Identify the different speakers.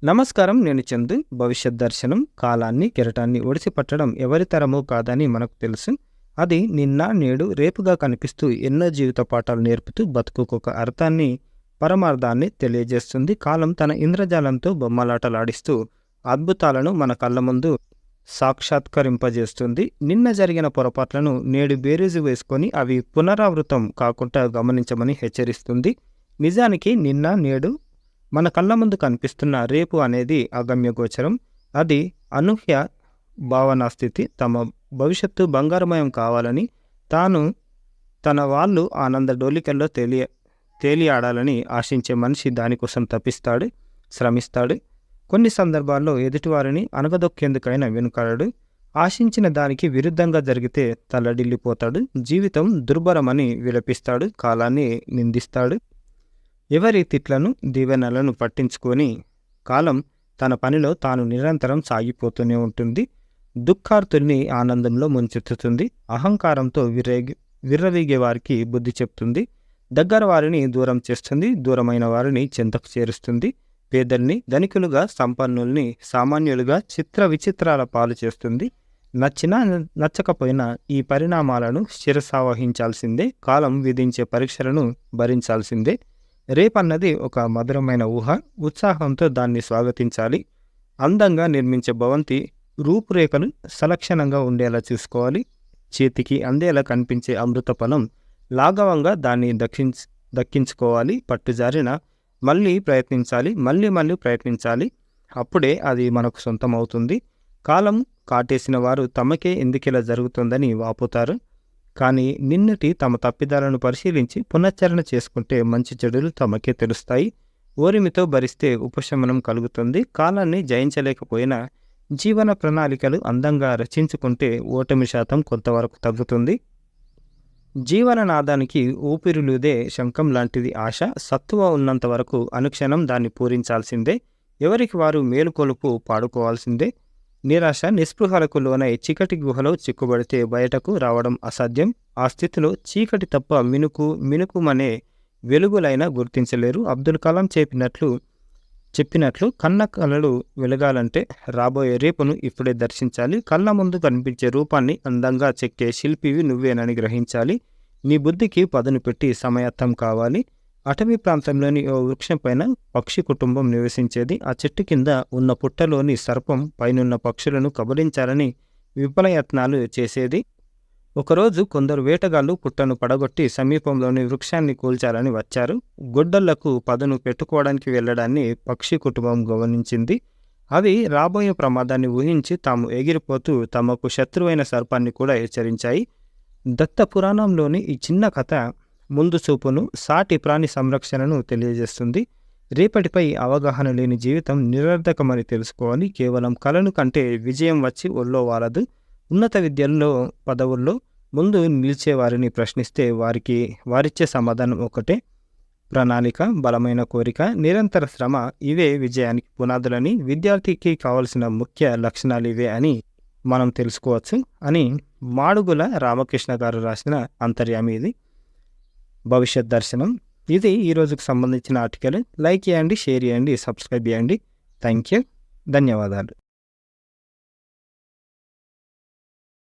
Speaker 1: నమస్కారం. నేను చందు. భవిష్యత్ దర్శనం కాలాన్ని, కెరటాన్ని ఒడిసిపట్టడం ఎవరి తరమూ కాదని మనకు తెలుసు. అది నిన్న, నేడు, రేపుగా కనిపిస్తూ ఎన్నో జీవిత పాఠాలు నేర్పుతూ బతుకుకొక అర్థాన్ని, పరమార్థాన్ని తెలియజేస్తుంది. కాలం తన ఇంద్రజాలంతో బొమ్మలాటలాడిస్తూ అద్భుతాలను మన కళ్ళ ముందు సాక్షాత్కరింపజేస్తుంది. నిన్న జరిగిన పొరపాట్లను నేడు బేరీజు వేసుకొని అవి పునరావృతం కాకుండా గమనించమని హెచ్చరిస్తుంది. నిజానికి నిన్న, నేడు మన కళ్ళ ముందు కనిపిస్తున్న రేపు అనేది అగమ్యగోచరం. అది అనూహ్య భావనాస్థితి. తమ భవిష్యత్తు బంగారుమయం కావాలని, తన వాళ్ళు ఆనంద డోలికల్లో తేలియాడాలని ఆశించే మనిషి దానికోసం తపిస్తాడు, శ్రమిస్తాడు. కొన్ని సందర్భాల్లో ఎదుటివారిని అణగదొక్కేందుకైనా వెనుకాడడు. ఆశించిన దానికి విరుద్ధంగా జరిగితే తల్లడిల్లిపోతాడు. జీవితం దుర్భరమని విలపిస్తాడు, కాలాన్ని నిందిస్తాడు. ఎవరి తిట్లను, దీవెనలను పట్టించుకొని కాలం తన పనిలో తాను నిరంతరం సాగిపోతూనే ఉంటుంది. దుఃఖార్తుల్ని ఆనందంలో ముంచెత్తుతుంది. అహంకారంతో విర్రవీగే వారికి బుద్ధి చెప్తుంది. దగ్గర వారిని దూరం చేస్తుంది, దూరమైన వారిని చెంతకు చేరుస్తుంది. పేదల్ని ధనికులుగా, సంపన్నుల్ని సామాన్యులుగా చిత్ర విచిత్రాల పాలు చేస్తుంది. నచ్చినా నచ్చకపోయినా ఈ పరిణామాలను శిరసావహించాల్సిందే. కాలం విధించే పరీక్షలను భరించాల్సిందే. రేపన్నది ఒక మధురమైన ఊహ. ఉత్సాహంతో దాన్ని స్వాగతించాలి. అందంగా నిర్మించే భవంతి రూపురేఖలు సలక్షణంగా ఉండేలా చూసుకోవాలి. చేతికి అందేలా కనిపించే అమృత ఫలం లాఘవంగా దాన్ని దక్కించుకోవాలి. పట్టుజారిన మళ్ళీ ప్రయత్నించాలి, మళ్ళీ ప్రయత్నించాలి. అప్పుడే అది మనకు సొంతం అవుతుంది. కాలం కాటేసిన వారు తమకే ఎందుకిలా జరుగుతుందని వాపోతారు. కానీ నిన్నటి తమ తప్పిదాలను పరిశీలించి పునశ్చరణ చేసుకుంటే మంచి చెడులు తమకే తెలుస్తాయి. ఓరిమితో భరిస్తే ఉపశమనం కలుగుతుంది. కాలాన్ని జయించలేకపోయినా జీవన ప్రణాళికలు అందంగా రచించుకుంటే ఓటమి శాతం కొంతవరకు తగ్గుతుంది. జీవననాదానికి ఊపిరులుదే శంఖం లాంటిది ఆశ. సత్తువ ఉన్నంత వరకు అనుక్షణం దాన్ని పూరించాల్సిందే. ఎవరికి వారు మేలుకొలుపు పాడుకోవాల్సిందే. నిరాశ, నిస్పృహలకు లోనై చీకటి గుహలో చిక్కుబడితే బయటకు రావడం అసాధ్యం. ఆ స్థితిలో చీకటి తప్ప మినుకుమనే వెలుగులైనా గుర్తించలేరు. అబ్దుల్ కలాం చెప్పినట్లు కన్న కలలు వెలగాలంటే రాబోయే రేపును ఇప్పుడే దర్శించాలి. కళ్ళ ముందు కనిపించే రూపాన్ని అందంగా చెక్కే శిల్పివి నువ్వేనని గ్రహించాలి. నీ బుద్ధికి పదును పెట్టి సమయత్తం కావాలి. అటవీ ప్రాంతంలోని ఓ వృక్షం పైన పక్షి కుటుంబం నివసించేది. ఆ చెట్టు కింద ఉన్న పుట్టలోని సర్పం పైనున్న పక్షులను కబలించాలని విఫలయత్నాలు చేసేది. ఒకరోజు కొందరు వేటగాళ్లు పుట్టను పడగొట్టి సమీపంలోని వృక్షాన్ని కూల్చాలని వచ్చారు. గొడ్డళ్లకు పదును పెట్టుకోవడానికి వెళ్లడాన్ని పక్షి కుటుంబం గమనించింది. అవి రాబోయే ప్రమాదాన్ని ఊహించి తాము ఎగిరిపోతూ తమకు శత్రువైన సర్పాన్ని కూడా హెచ్చరించాయి. దత్త పురాణంలోని ఈ చిన్న కథ ముందు చూపును, సాటి ప్రాణి సంరక్షణను తెలియజేస్తుంది. రేపటిపై అవగాహన లేని జీవితం నిరర్ధకమని తెలుసుకోవాలి. కేవలం కలను కంటే విజయం వచ్చి ఒళ్ళో వాలదు. ఉన్నత విద్యల్లో, పదవుల్లో ముందు నిలిచేవారిని ప్రశ్నిస్తే వారిచ్చే సమాధానం ఒకటే: ప్రణాళిక, బలమైన కోరిక, నిరంతర శ్రమ. ఇవే విజయానికి పునాదులని, విద్యార్థికి కావలసిన ముఖ్య లక్షణాలు ఇవే అని మనం తెలుసుకోవచ్చు అని మాడుగుల రామకృష్ణ గారు రాసిన అంతర్యామి ఇది. భవిష్యత్ దర్శనం. ఇది ఈ రోజుకు సంబంధించిన ఆర్టికల్. లైక్ చేయండి, షేర్ చేయండి, సబ్స్క్రైబ్ చేయండి. Thank you. ధన్యవాదాలు.